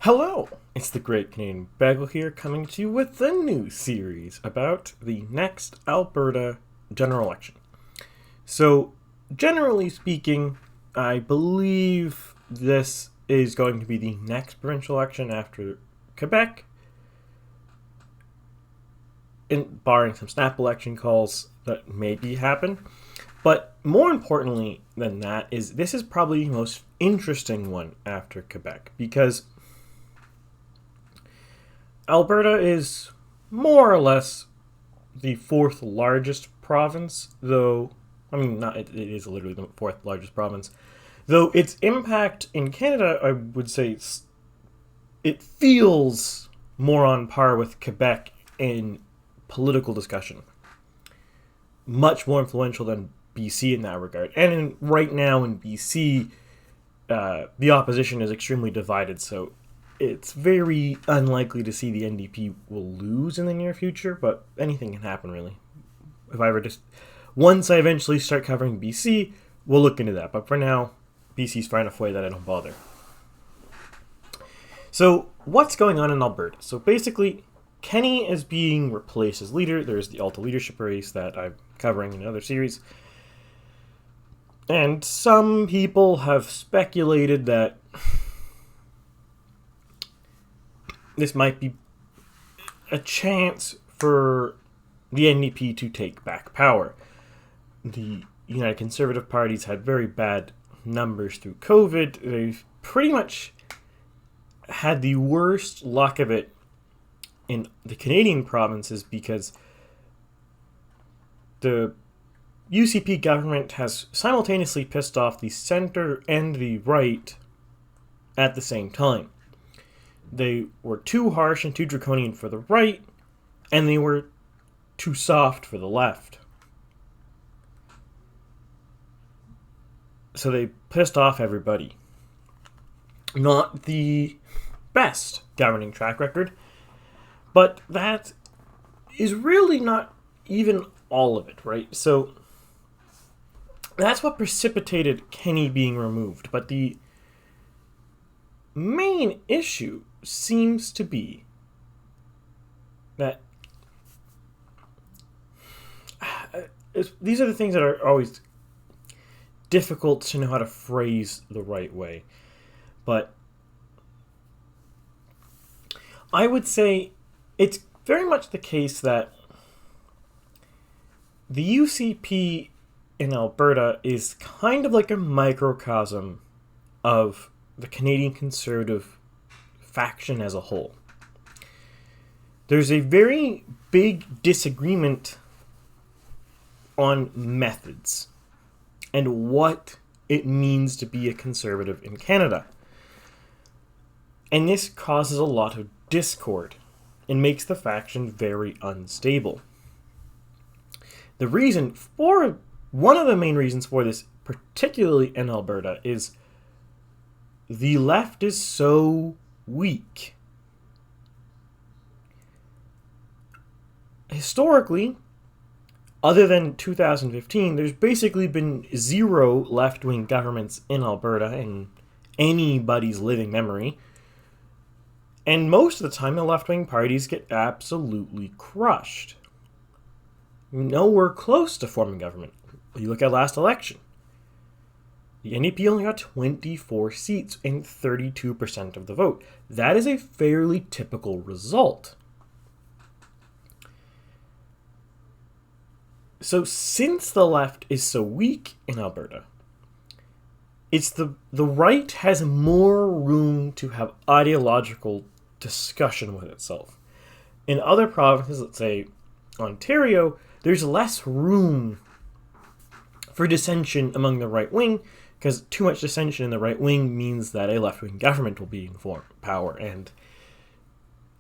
Hello, it's the Great Canadian Bagel here, coming to you with a new series about the next Alberta general election. So, generally speaking, I believe this is going to be the next provincial election after Quebec, barring some snap election calls that maybe happen. But more importantly than that is this is probably the most interesting one after Quebec, because Alberta is more or less the fourth largest province, though, it is literally the fourth largest province, though its impact in Canada, I would say, it feels more on par with Quebec in political discussion. Much more influential than BC in that regard. And right now in BC, the opposition is extremely divided, so it's very unlikely to see the NDP will lose in the near future, but anything can happen, really. Once I eventually start covering BC, we'll look into that. But for now, BC's far enough away that I don't bother. So, what's going on in Alberta? So basically, Kenny is being replaced as leader. There's the Alta leadership race that I'm covering in another series. And some people have speculated that this might be a chance for the NDP to take back power. The United Conservative Party's had very bad numbers through COVID. They've pretty much had the worst luck of it in the Canadian provinces because the UCP government has simultaneously pissed off the center and the right at the same time. They were too harsh and too draconian for the right, and they were too soft for the left. So they pissed off everybody. Not the best governing track record, but that is really not even all of it, right? So that's what precipitated Kenny being removed. But the main issue seems to be that these are the things that are always difficult to know how to phrase the right way. But I would say it's very much the case that the UCP in Alberta is kind of like a microcosm of the Canadian Conservative faction as a whole. There's a very big disagreement on methods and what it means to be a conservative in Canada. And this causes a lot of discord and makes the faction very unstable. One of the main reasons for this, particularly in Alberta, is the left is so weak. Historically, other than 2015, there's basically been zero left-wing governments in Alberta in anybody's living memory. And most of the time, the left-wing parties get absolutely crushed. Nowhere close to forming government. You look at last election. The NDP only got 24 seats and 32% of the vote. That is a fairly typical result. So since the left is so weak in Alberta, it's the right has more room to have ideological discussion with itself. In other provinces, let's say Ontario, there's less room for dissension among the right wing, because too much dissension in the right wing means that a left-wing government will be in power, and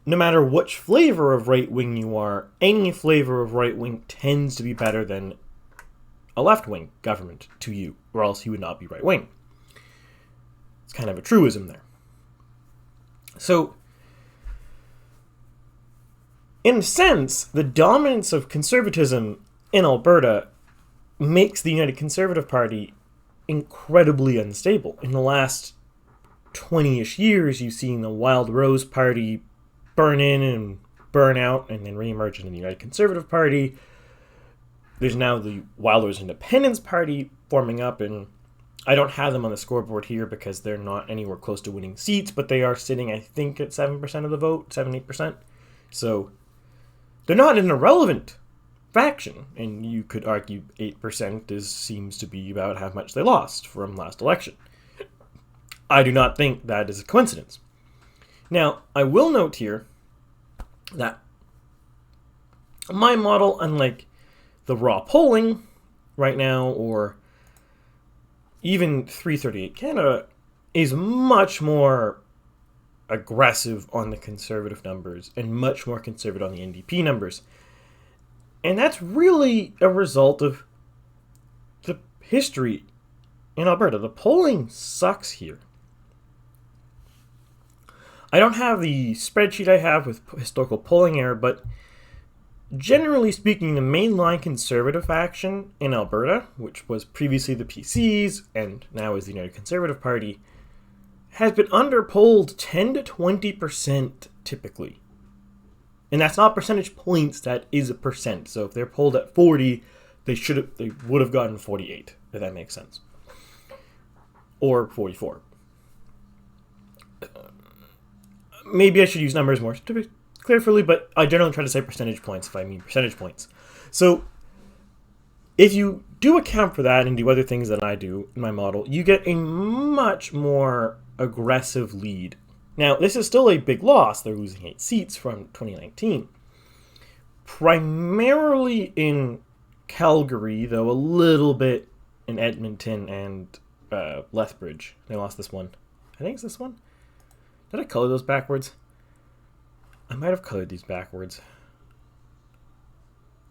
no matter which flavor of right wing you are, any flavor of right wing tends to be better than a left-wing government to you, or else you would not be right wing. It's kind of a truism there. So, in a sense, the dominance of conservatism in Alberta makes the United Conservative Party incredibly unstable. In the last 20-ish years, you've seen the Wild Rose Party burn in and burn out and then reemerge in the United Conservative Party. There's now the Wild Rose Independence Party forming up, and I don't have them on the scoreboard here because they're not anywhere close to winning seats, but they are sitting, I think, at 7% of the vote, 7-8%. So they're not an irrelevant faction, and you could argue 8% seems to be about how much they lost from last election. I do not think that is a coincidence. Now, I will note here that my model, unlike the raw polling right now, or even 338 Canada, is much more aggressive on the Conservative numbers and much more conservative on the NDP numbers. And that's really a result of the history in Alberta. The polling sucks here. I don't have the spreadsheet I have with historical polling error, but generally speaking, the mainline Conservative faction in Alberta, which was previously the PCs and now is the United Conservative Party, has been underpolled 10 to 20% typically. And that's not percentage points, that is a percent. So if they're polled at 40, they would have gotten 48, if that makes sense. Or 44. Maybe I should use numbers more to be clearly, but I generally try to say percentage points if I mean percentage points. So if you do account for that and do other things that I do in my model, you get a much more aggressive lead. Now, this is still a big loss. They're losing 8 seats from 2019. Primarily in Calgary, though a little bit in Edmonton and Lethbridge. They lost this one. I think it's this one. Did I color those backwards? I might have colored these backwards.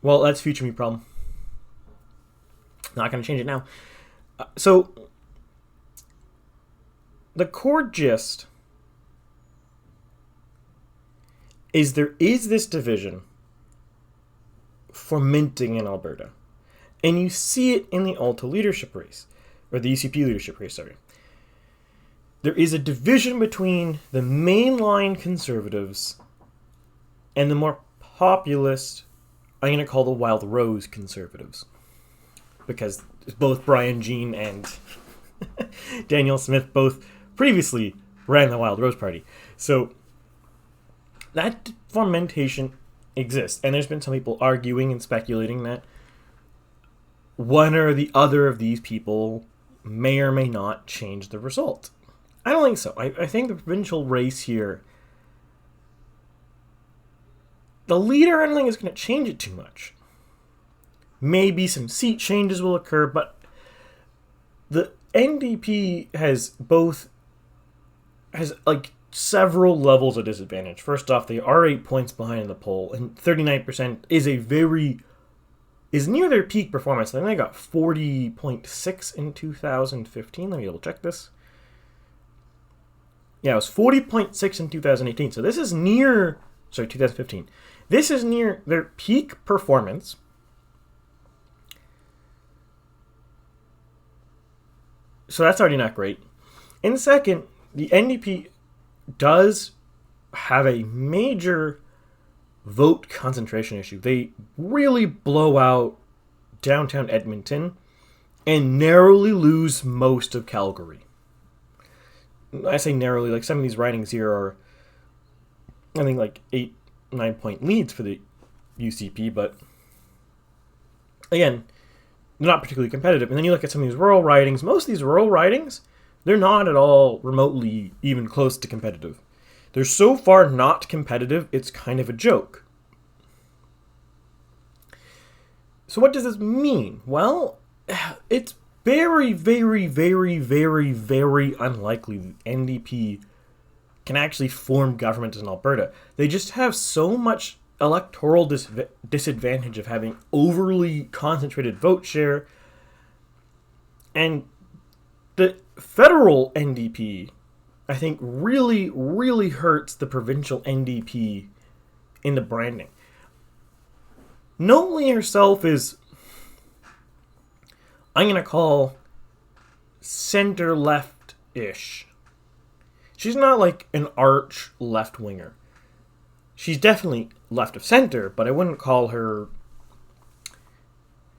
Well, that's future me problem. Not going to change it now. So, the core gist is there is this division fermenting in Alberta. And you see it in the Alta leadership race, or the UCP leadership race, sorry. There is a division between the mainline Conservatives and the more populist, I'm going to call the Wild Rose Conservatives. Because both Brian Jean and Daniel Smith both previously ran the Wild Rose Party. So that fermentation exists. And there's been some people arguing and speculating that one or the other of these people may or may not change the result. I don't think so. I think the provincial race here, the leader I don't think is going to change it too much. Maybe some seat changes will occur, but the NDP has like several levels of disadvantage. First off, they are 8 points behind in the poll, and 39% is near their peak performance. I think they got 40.6 in 2015. Let me double check this. Yeah, it was 40.6 in 2018. So this is near, 2015. This is near their peak performance. So that's already not great. And second, the NDP does have a major vote concentration issue. They really blow out downtown Edmonton and narrowly lose most of Calgary. I say narrowly, like some of these ridings here are, I think, like 8-9 point leads for the UCP, but again, they're not particularly competitive. And then you look at some of these rural ridings. Most of these rural ridings, they're not at all remotely even close to competitive. They're so far not competitive, it's kind of a joke. So what does this mean? Well, it's very, very, very, very, very unlikely the NDP can actually form government in Alberta. They just have so much electoral disadvantage of having overly concentrated vote share. And the federal NDP, I think, really, really hurts the provincial NDP in the branding. Notley herself is, I'm going to call center-left-ish. she's not like an arch left-winger. She's definitely left of center, but I wouldn't call her...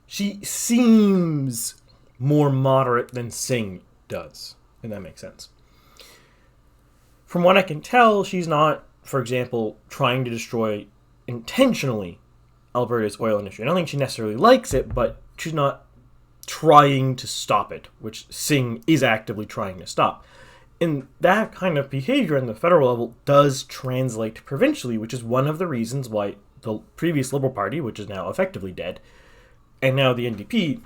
She seems more moderate than Singh does, if that makes sense. From what I can tell, she's not, for example, trying to destroy intentionally Alberta's oil industry. I don't think she necessarily likes it, but she's not trying to stop it, which Singh is actively trying to stop. And that kind of behavior on the federal level does translate provincially, which is one of the reasons why the previous Liberal Party, which is now effectively dead, and now the NDP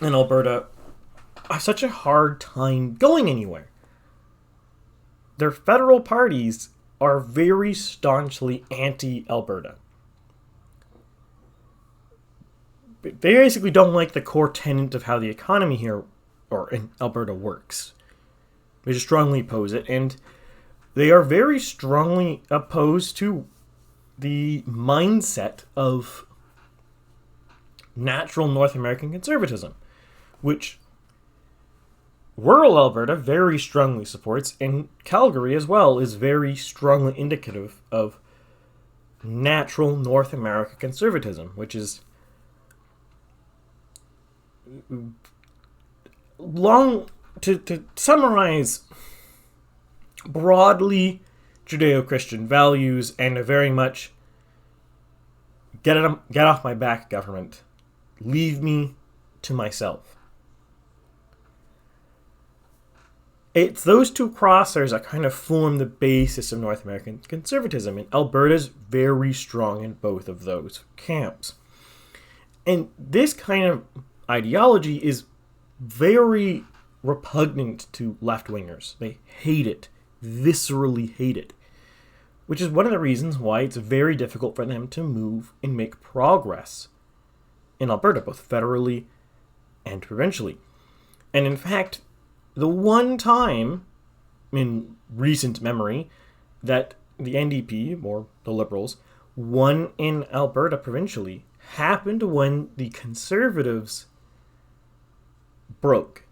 in Alberta have such a hard time going anywhere. Their federal parties are very staunchly anti-Alberta. They basically don't like the core tenet of how the economy here, or in Alberta, works. They just strongly oppose it, and they are very strongly opposed to the mindset of natural North American conservatism, which rural Alberta very strongly supports, and Calgary as well is very strongly indicative of natural North American conservatism, which is long to summarize broadly Judeo-Christian values and a very much get off my back government, leave me to myself. It's those two crosshairs that kind of form the basis of North American conservatism, and Alberta's very strong in both of those camps. And this kind of ideology is very repugnant to left-wingers. They hate it, viscerally hate it, which is one of the reasons why it's very difficult for them to move and make progress in Alberta, both federally and provincially. And in fact, the one time in recent memory that the NDP, or the Liberals, won in Alberta provincially happened when the Conservatives broke,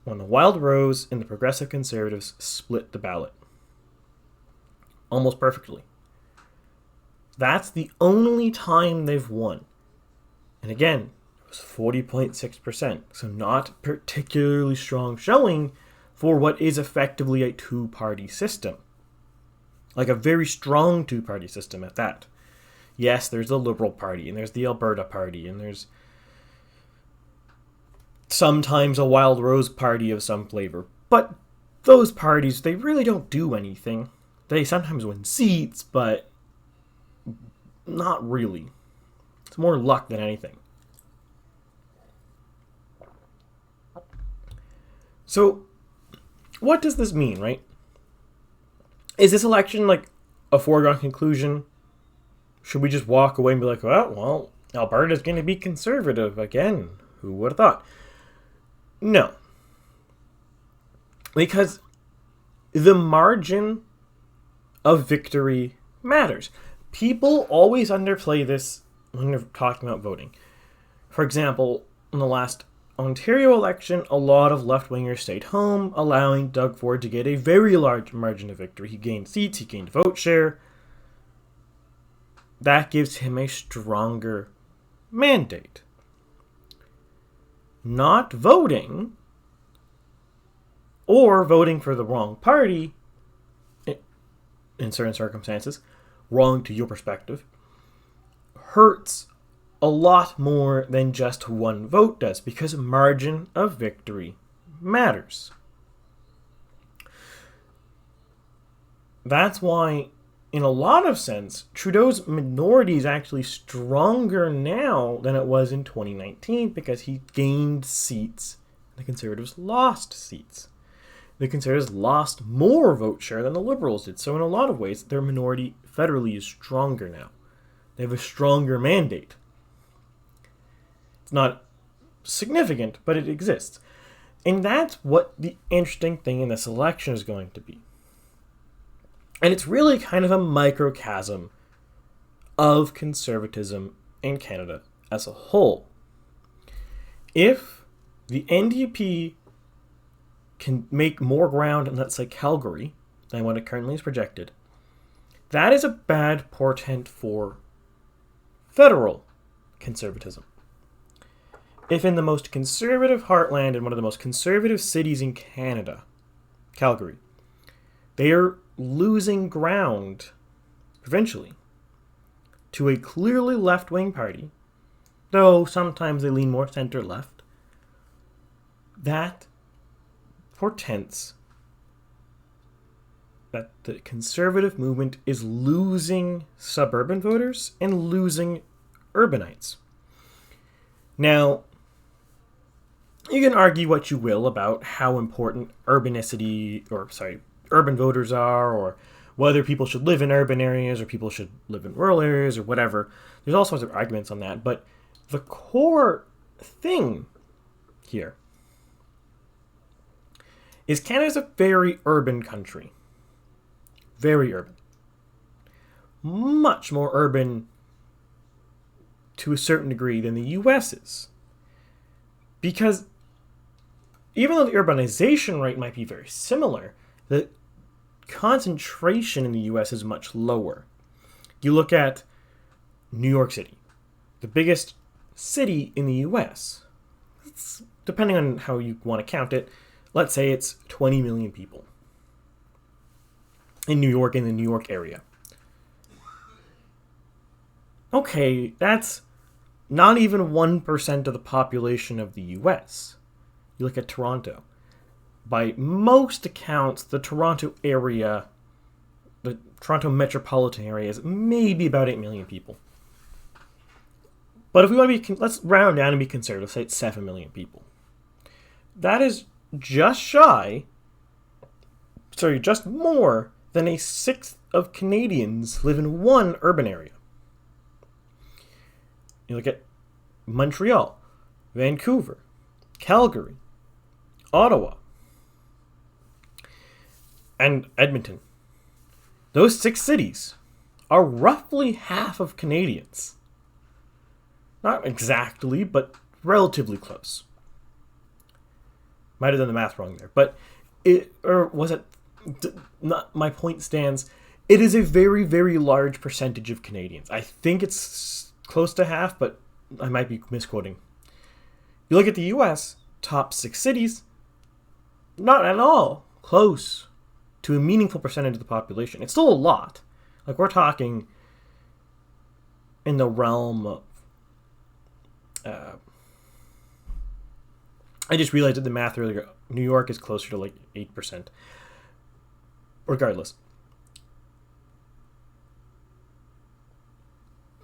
when the Wild Rose and the Progressive Conservatives split the ballot. Almost perfectly. That's the only time they've won. And again, it was 40.6%, so not particularly strong showing for what is effectively a two-party system. Like a very strong two-party system at that. Yes, there's the Liberal Party, and there's the Alberta Party, and there's sometimes a Wild Rose Party of some flavor. But those parties, they really don't do anything. They sometimes win seats, but not really. It's more luck than anything. So, what does this mean, right? Is this election like a foregone conclusion? Should we just walk away and be like, well, Alberta's going to be conservative again? Who would have thought? No. Because the margin of victory matters. People always underplay this when they're talking about voting. For example, in the last Ontario election, a lot of left-wingers stayed home, allowing Doug Ford to get a very large margin of victory. He gained seats, he gained vote share. That gives him a stronger mandate. Not voting, or voting for the wrong party, in certain circumstances, wrong to your perspective, hurts a lot more than just one vote does, because margin of victory matters. That's why, in a lot of sense, Trudeau's minority is actually stronger now than it was in 2019, because he gained seats, the Conservatives lost seats. The Conservatives lost more vote share than the Liberals did, so in a lot of ways, their minority federally is stronger now. They have a stronger mandate. It's not significant, but it exists. And that's what the interesting thing in this election is going to be. And it's really kind of a microcosm of conservatism in Canada as a whole. If the NDP can make more ground in, let's say, Calgary, than what it currently is projected, that is a bad portent for federal conservatism. If in the most conservative heartland and one of the most conservative cities in Canada, Calgary, they are losing ground provincially to a clearly left-wing party, though sometimes they lean more center-left, that portends that the conservative movement is losing suburban voters and losing urbanites. Now, you can argue what you will about how important urban voters are, or whether people should live in urban areas or people should live in rural areas or whatever. There's all sorts of arguments on that, but the core thing here is Canada's a very urban country. Very urban. Much more urban to a certain degree than the US is. Because even though the urbanization rate might be very similar, the concentration in the US is much lower. You look at New York City, the biggest city in the US. It's, depending on how you want to count it, let's say it's 20 million people in New York, in the New York area. Okay, that's not even 1% of the population of the US. You look at Toronto. By most accounts, the Toronto area, the Toronto metropolitan area, is maybe about 8 million people. But if we want to be, let's round down and be conservative, say it's 7 million people. That is just more than a sixth of Canadians live in one urban area. You look at Montreal, Vancouver, Calgary, Ottawa, and Edmonton. Those 6 cities are roughly half of Canadians. Not exactly, but relatively close. Might have done the math wrong there, but my point stands. It is a very, very large percentage of Canadians. I think it's close to half, but I might be misquoting. You look at the US, top 6 cities, not at all close to a meaningful percentage of the population. It's still a lot. Like, we're talking in the realm of... I just realized that the math earlier. New York is closer to like 8%. Regardless.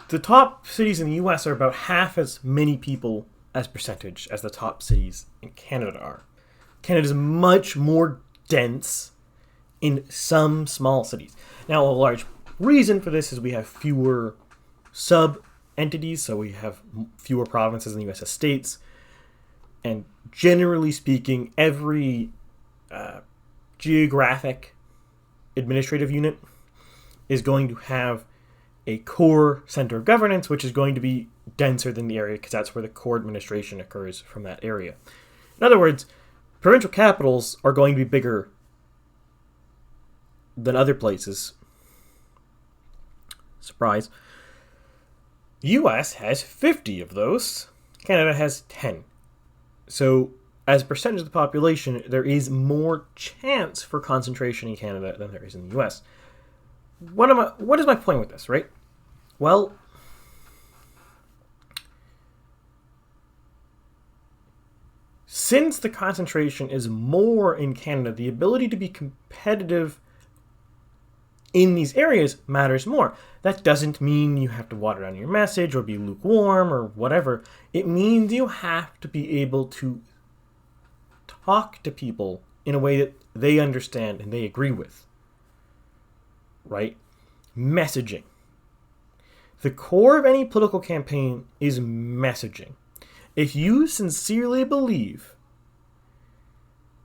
The top cities in the US are about half as many people as percentage as the top cities in Canada are. Canada is much more dense in some small cities. Now, a large reason for this is we have fewer sub-entities, so we have fewer provinces in the US as states. And generally speaking, every geographic administrative unit is going to have a core center of governance, which is going to be denser than the area because that's where the core administration occurs from that area. In other words, provincial capitals are going to be bigger than other places. Surprise. The US has 50 of those. Canada has 10. So, as a percentage of the population, there is more chance for concentration in Canada than there is in the US. What is my point with this, right? Well, since the concentration is more in Canada, the ability to be competitive in these areas matters more. That doesn't mean you have to water down your message or be lukewarm or whatever. It means you have to be able to talk to people in a way that they understand and they agree with. Right? Messaging. The core of any political campaign is messaging. If you sincerely believe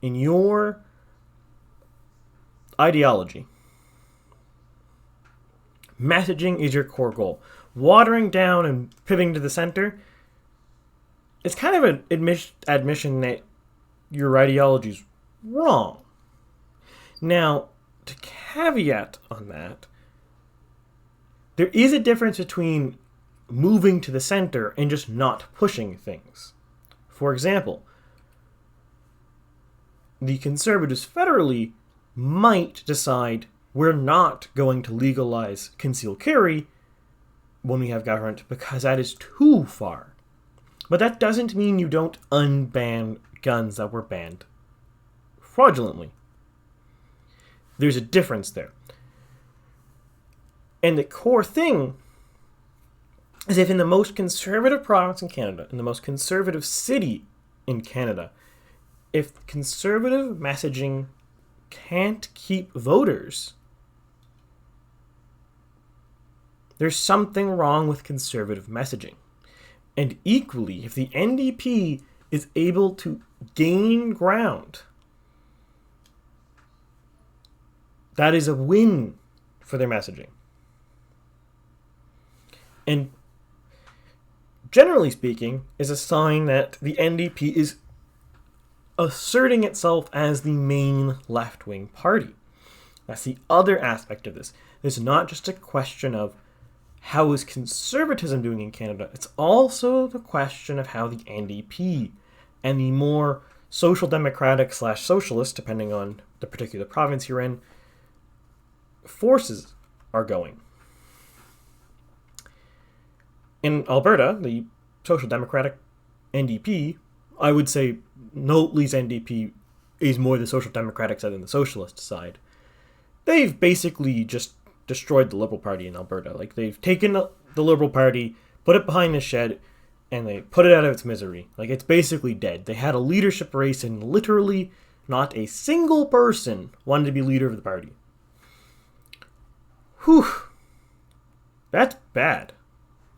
in your ideology, messaging is your core goal. Watering down and pivoting to the center, it's kind of an admission that your ideology is wrong. Now, to caveat on that, there is a difference between moving to the center and just not pushing things. For example, the Conservatives federally might decide we're not going to legalize concealed carry when we have government because that is too far. But that doesn't mean you don't unban guns that were banned fraudulently. There's a difference there. And the core thing is if in the most conservative province in Canada, in the most conservative city in Canada, if conservative messaging can't keep voters, there's something wrong with conservative messaging. And equally, if the NDP is able to gain ground, that is a win for their messaging. And generally speaking, is a sign that the NDP is asserting itself as the main left-wing party. That's the other aspect of this. It's not just a question of how is conservatism doing in Canada, it's also the question of how the NDP and the more social democratic / socialist, depending on the particular province you're in, forces are going. In Alberta, the social democratic NDP, I would say Notley's NDP is more the social democratic side than the socialist side. They've basically just destroyed the Liberal Party in Alberta. Like, they've taken the Liberal Party, put it behind the shed, and they put it out of its misery. Like, it's basically dead. They had a leadership race, and literally not a single person wanted to be leader of the party. Whew. That's bad.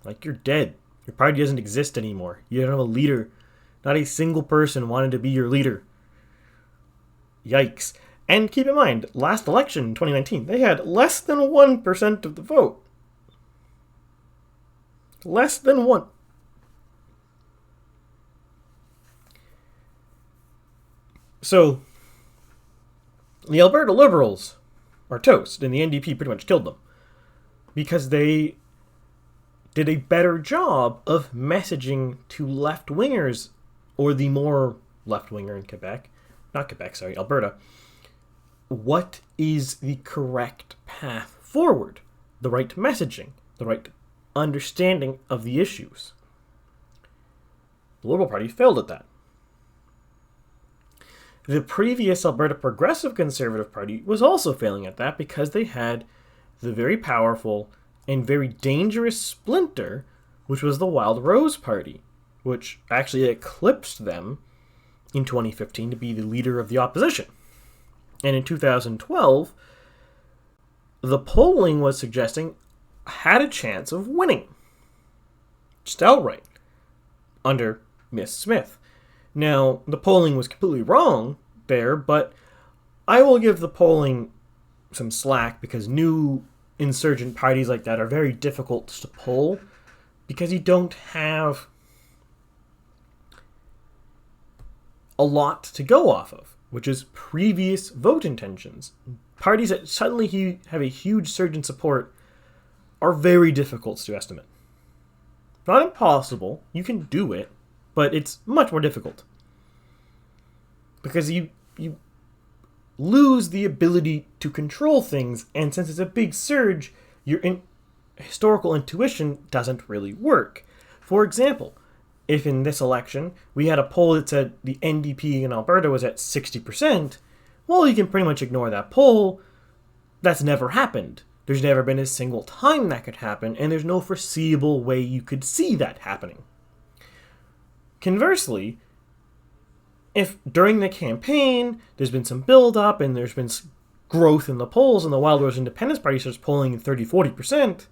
Like, you're dead. Your party doesn't exist anymore. You don't have a leader. Not a single person wanted to be your leader. Yikes. And keep in mind, last election in 2019, they had less than 1% of the vote. Less than 1. So, the Alberta Liberals are toast, and the NDP pretty much killed them. Because they did a better job of messaging to left-wingers, or the more left-winger in Quebec, not Quebec, sorry, Alberta, what is the correct path forward, the right messaging, the right understanding of the issues. The Liberal Party failed at that. The previous Alberta Progressive Conservative Party was also failing at that because they had the very powerful and very dangerous splinter, which was the Wild Rose Party, which actually eclipsed them in 2015 to be the leader of the opposition. And in 2012, the polling was suggesting had a chance of winning. Just outright. Under Miss Smith. Now, the polling was completely wrong there, but I will give the polling some slack because new insurgent parties like that are very difficult to poll because you don't have a lot to go off of, which is previous vote intentions. Parties that suddenly have a huge surge in support are very difficult to estimate. Not impossible, you can do it, but it's much more difficult. Because you lose the ability to control things, and since it's a big surge, your historical intuition doesn't really work. For example, if in this election we had a poll that said the NDP in Alberta was at 60%, well, you can pretty much ignore that poll. That's never happened. There's never been a single time that could happen, and there's no foreseeable way you could see that happening. Conversely, if during the campaign there's been some build-up and there's been growth in the polls and the Wild Rose Independence Party starts polling 30-40%,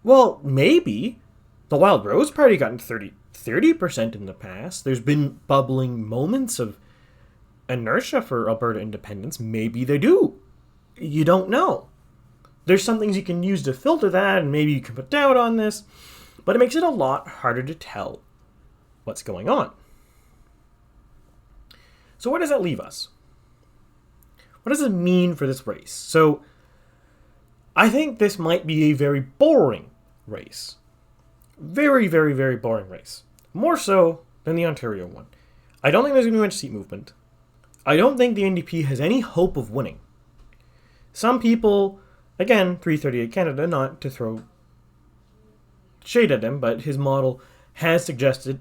well, maybe the Wild Rose Party got 30% in the past. There's been bubbling moments of inertia for Alberta independence. Maybe they do. You don't know. There's some things you can use to filter that, and maybe you can put doubt on this, but it makes it a lot harder to tell what's going on. So where does that leave us? What does it mean for this race? So, I think this might be a very boring race. Very, very, very boring race. More so than the Ontario one. I don't think there's going to be much seat movement. I don't think the NDP has any hope of winning. Some people, again, 338 Canada, not to throw shade at him, but his model has suggested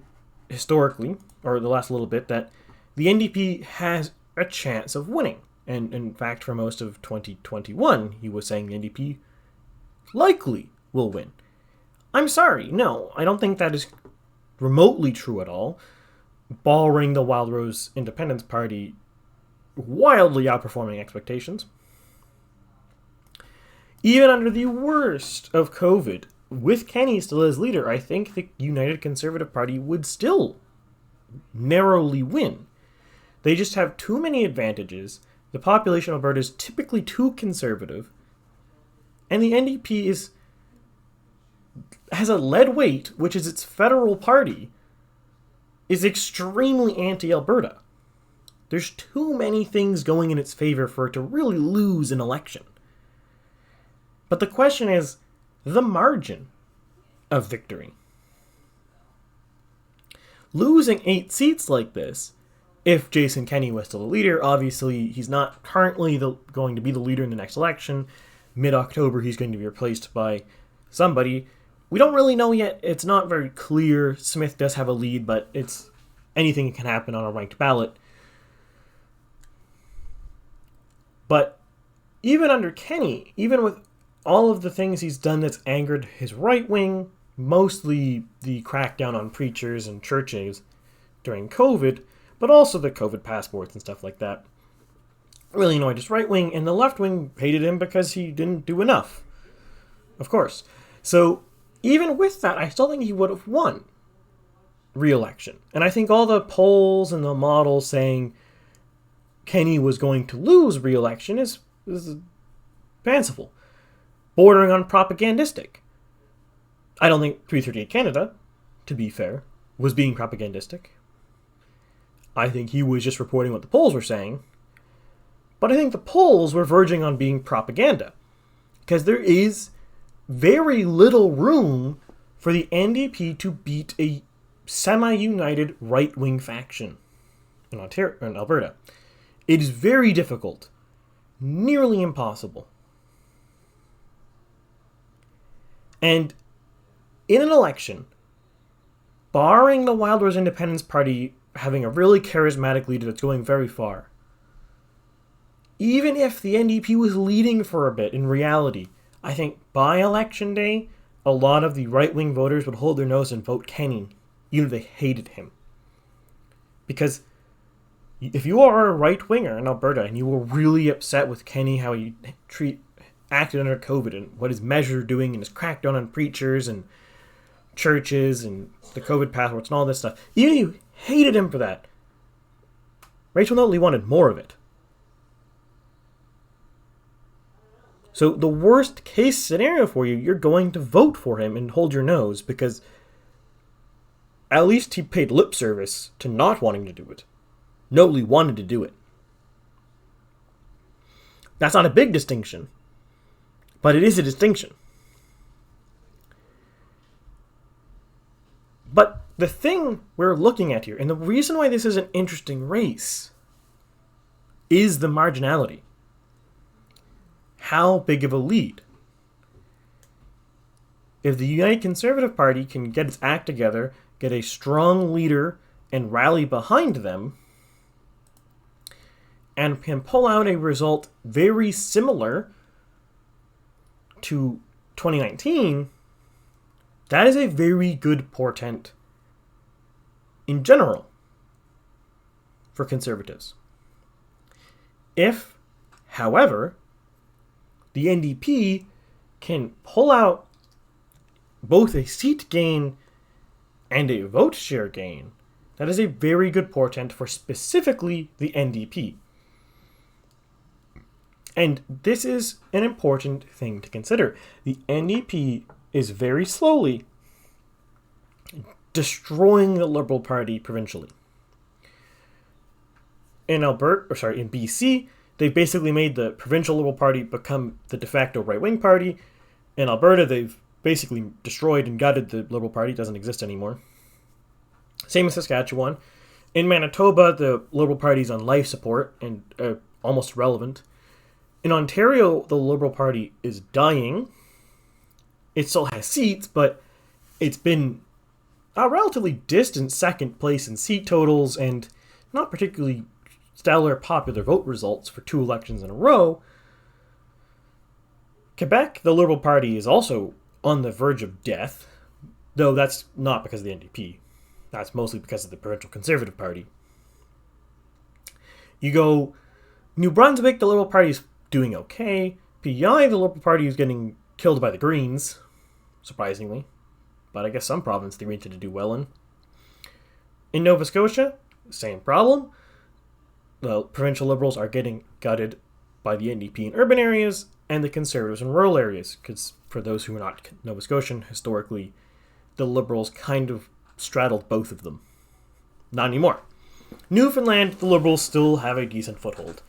historically, or the last little bit, that the NDP has a chance of winning. And in fact, for most of 2021, he was saying the NDP likely will win. I'm sorry, no, I don't think that is remotely true at all. Barring the Wildrose Independence Party wildly outperforming expectations. Even under the worst of COVID, with Kenney still as leader, I think the United Conservative Party would still narrowly win. They just have too many advantages. The population of Alberta is typically too conservative. And the NDP has a lead weight, which is its federal party, is extremely anti-Alberta. There's too many things going in its favor for it to really lose an election. But the question is the margin of victory. Losing 8 seats like this, if Jason Kenney was still the leader, obviously he's not currently going to be the leader in the next election. Mid-October, he's going to be replaced by somebody. We don't really know yet. It's not very clear. Smith does have a lead, but anything can happen on a ranked ballot. But even under Kenney, even with all of the things he's done that's angered his right wing, mostly the crackdown on preachers and churches during COVID, but also the COVID passports and stuff like that, really annoyed his right wing, and the left wing hated him because he didn't do enough. Of course. So even with that, I still think he would have won re-election. And I think all the polls and the models saying Kenney was going to lose re-election is fanciful, bordering on propagandistic. I don't think 338 Canada, to be fair, was being propagandistic. I think he was just reporting what the polls were saying. But I think the polls were verging on being propaganda. Because there is very little room for the NDP to beat a semi-united right-wing faction in Alberta. It is very difficult. Nearly impossible. And in an election, barring the Wildrose Independence Party having a really charismatic leader that's going very far, even if the NDP was leading for a bit, in reality, I think by election day, a lot of the right-wing voters would hold their nose and vote Kenney, even if they hated him. Because if you are a right-winger in Alberta and you were really upset with Kenney, how he acted under COVID and what his measures are doing and his crackdown on preachers and churches and the COVID passports and all this stuff, even if you hated him for that, Rachel Notley wanted more of it. So the worst case scenario for you, you're going to vote for him and hold your nose because at least he paid lip service to not wanting to do it. Notley wanted to do it. That's not a big distinction, but it is a distinction. But the thing we're looking at here, and the reason why this is an interesting race, is the marginality. How big of a lead? If the United Conservative Party can get its act together, get a strong leader, and rally behind them, and can pull out a result very similar to 2019, that is a very good portent in general for Conservatives. If, however, the NDP can pull out both a seat gain and a vote share gain, that is a very good portent for specifically the NDP. And this is an important thing to consider. The NDP is very slowly destroying the Liberal Party provincially. In BC, they've basically made the Provincial Liberal Party become the de facto right-wing party. In Alberta, they've basically destroyed and gutted the Liberal Party. It doesn't exist anymore. Same in Saskatchewan. In Manitoba, the Liberal Party's on life support and almost irrelevant. In Ontario, the Liberal Party is dying. It still has seats, but it's been a relatively distant second place in seat totals and not particularly stellar popular vote results for 2 elections in a row. Quebec, the Liberal Party is also on the verge of death, though that's not because of the NDP. That's mostly because of the Provincial Conservative Party. You go New Brunswick, the Liberal Party is doing okay. PEI, the Liberal Party is getting killed by the Greens, surprisingly. But I guess some province they tend to do well in. In Nova Scotia, same problem. The provincial Liberals are getting gutted by the NDP in urban areas and the Conservatives in rural areas. Because for those who are not Nova Scotian, historically, the Liberals kind of straddled both of them. Not anymore. Newfoundland, the Liberals still have a decent foothold.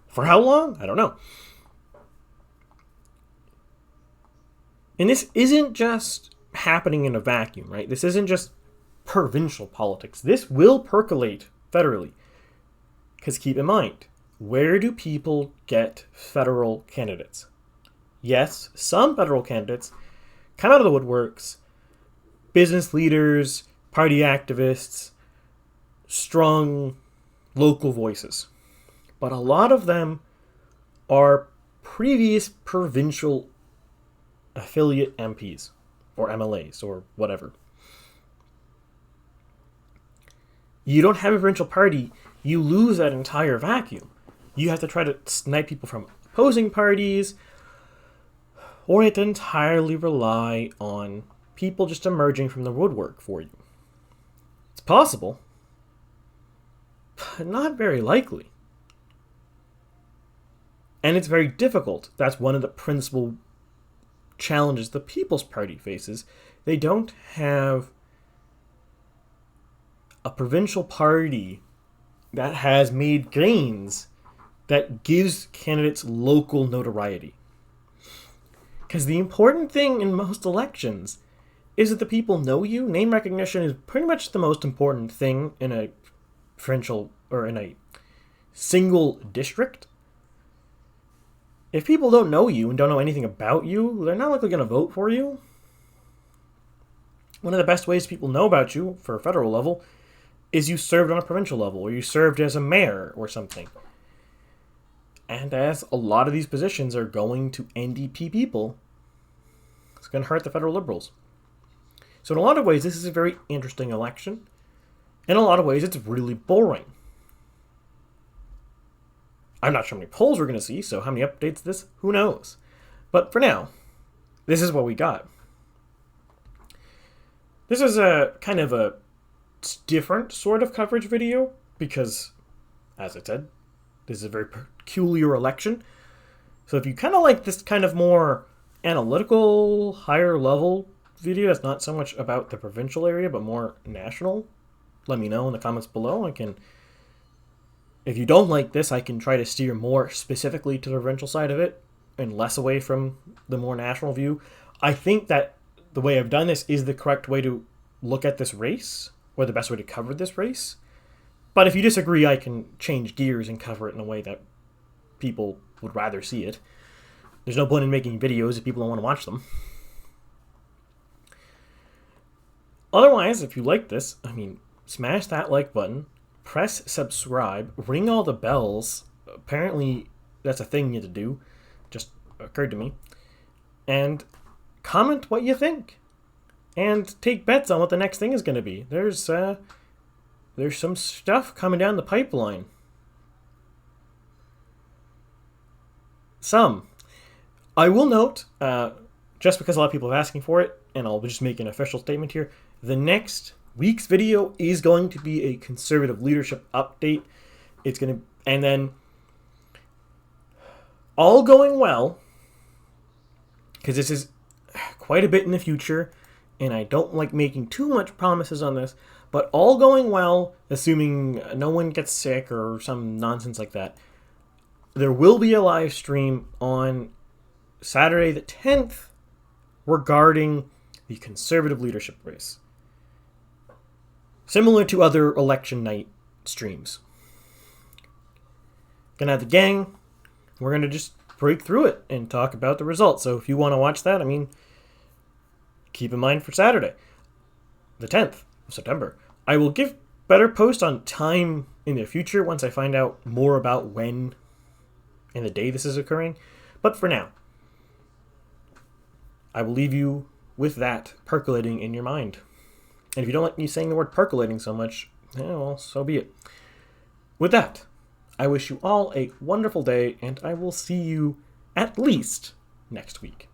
For how long? I don't know. And this isn't just happening in a vacuum, right? This isn't just provincial politics. This will percolate federally. Because keep in mind, where do people get federal candidates? Yes, some federal candidates come out of the woodworks, business leaders, party activists, strong local voices. But a lot of them are previous provincial affiliate MPs or MLAs or whatever. You don't have a provincial party, you lose that entire vacuum. You have to try to snipe people from opposing parties, or you have to entirely rely on people just emerging from the woodwork for you. It's possible, but not very likely. And it's very difficult. That's one of the principal challenges the People's Party faces. They don't have a provincial party that has made gains that gives candidates local notoriety. Because the important thing in most elections is that the people know you. Name recognition is pretty much the most important thing in a provincial or in a single district. If people don't know you and don't know anything about you, they're not likely going to vote for you. One of the best ways people know about you for a federal level is you served on a provincial level, or you served as a mayor or something. And as a lot of these positions are going to NDP people, it's going to hurt the federal Liberals. So in a lot of ways, this is a very interesting election. In a lot of ways, it's really boring. I'm not sure how many polls we're going to see, so how many updates this, who knows. But for now, this is what we got. This is a kind of a different sort of coverage video because, as I said, this is a very peculiar election. So if you kind of like this kind of more analytical, higher level video that's not so much about the provincial area but more national, let me know in the comments below. If you don't like this, I can try to steer more specifically to the provincial side of it and less away from the more national view. I think that the way I've done this is the correct way to look at this race, or the best way to cover this race. But if you disagree, I can change gears and cover it in a way that people would rather see it. There's no point in making videos if people don't want to watch them. Otherwise, if you like this, smash that like button, press subscribe, ring all the bells. Apparently, that's a thing you have to do. Just occurred to me. And comment what you think. And take bets on what the next thing is going to be. There's some stuff coming down the pipeline. Some. I will note, just because a lot of people are asking for it, and I'll just make an official statement here, the next week's video is going to be a conservative leadership update. It's going to, and then all going well, because this is quite a bit in the future, and I don't like making too much promises on this, but all going well, assuming no one gets sick or some nonsense like that, there will be a live stream on Saturday the 10th regarding the Conservative leadership race. Similar to other election night streams. Gonna have the gang. We're gonna just break through it and talk about the results. So if you want to watch that, keep in mind for Saturday, the 10th of September. I will give better post on time in the future once I find out more about when and the day this is occurring. But for now, I will leave you with that percolating in your mind. And if you don't like me saying the word percolating so much, well, so be it. With that, I wish you all a wonderful day, and I will see you at least next week.